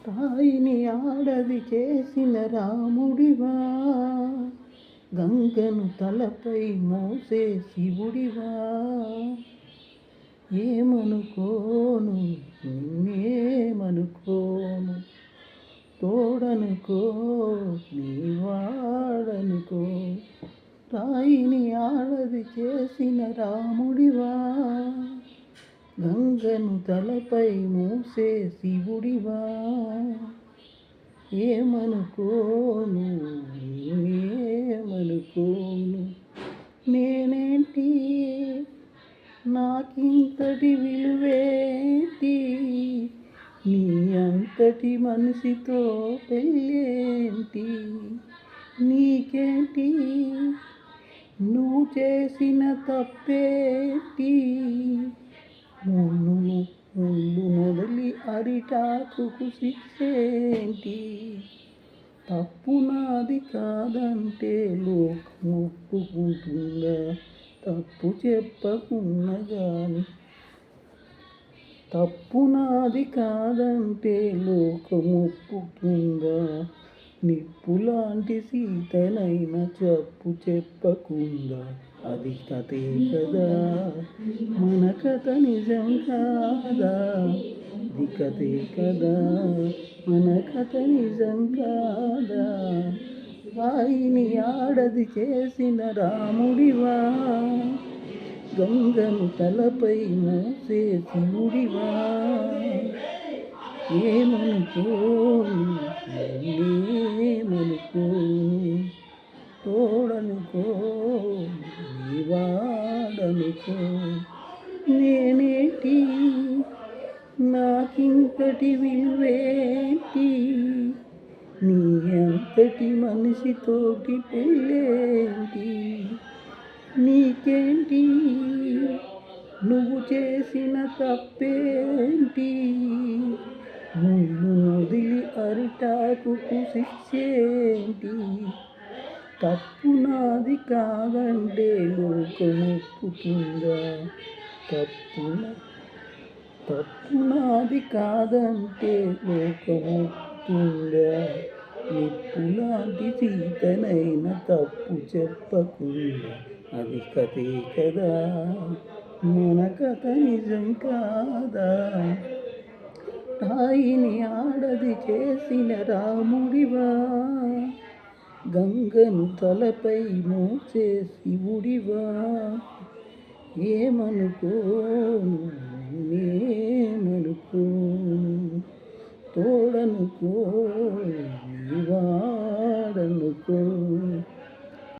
రాయిని ఆడది చేసిన రాముడివా, గంగను తలపై మోసే శివుడివా. ఏమనుకోను నిన్నేమనుకోను, తోడనుకో నీవాడనుకో. రాయిని ఆడది చేసిన రాముడివా, గంగను తలపై మూసే శివుడివా. ఏమనుకోను నేనేమనుకోను, నేనేంటి నాకింతటి విలువేంటి, నీ అంతటి మనిషితో పెళ్ళేంటి. నీకేంటి నువ్వు చేసిన తప్పేంటి, ముళ్ళు మొదలి అరిటాకుకు శిక్షేంటి. తప్పు నాది కాదంటే లోకం ఒప్పుకుంటుందా, తప్పు చెప్పకున్నా గాని. తప్పు నాది కాదంటే లోకం ఒప్పుకుందా, నిప్పులాంటి సీతనైనా చెప్పు చెప్పకుందా. అది కథే కదా మన కథ నిజం కాదా, అది కథే కదా మన కథ నిజం కాదా. రాయిని ఆడది చేసిన రాముడివా, గంగను తలపై మోసే శివుడివా. ఏమనుకోను నేనేమనుకోను, తోడనుకో నీవాడనుకో. నేనేంటి నాకింతటి విలువేంటి, నీ అంతటి మనిషితోటి పెళ్ళేంటి. నీకేంటి నువ్వు చేసిన తప్పేంటి, ముళ్ళు వదిలి అరిటాకుకు శిక్షేంటి. తప్పు నాది కాదంటే లోకం ఒప్పుకుందా, తప్పు నాది కాదంటే లోకం ఒప్పుకుందా. నిప్పులాంటి సీతనైనా తప్పు చెప్పకుండా, అది కథే కదా మన కథ నిజం కాదా. రాయిని ఆడది చేసిన రాముడివా, గంగను తలపై మోసే శివుడివా. ఏమనుకోను నేనేమనుకోను, తోడనుకో